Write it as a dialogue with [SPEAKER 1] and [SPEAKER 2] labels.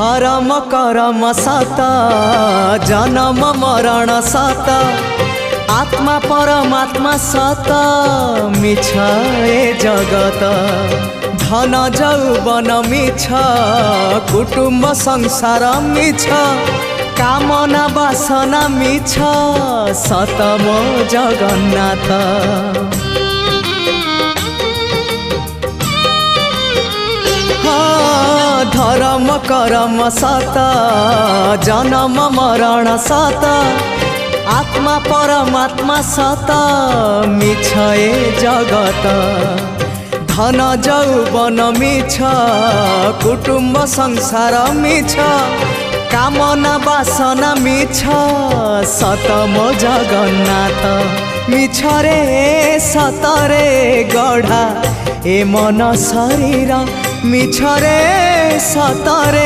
[SPEAKER 1] धर्म करम सत जन्म मरण सत आत्मा परमात्मा सत मिछ ए जगत धन जौवन मिछ कुटुम्ब संसार मिछ कामना वासना मिछ सत मो जगन्नाथ। धर्म करम सत जन्म मरण सत आत्मा परमात्मा सत मिछ ए जगत धन जौवन मिछ कुटुम्ब संसार मिछ कामना वासना मिछ सत मो जगन्नाथ। मिछ रे सत रे गढ़ा ए मन शरीर मिछ रे सत रे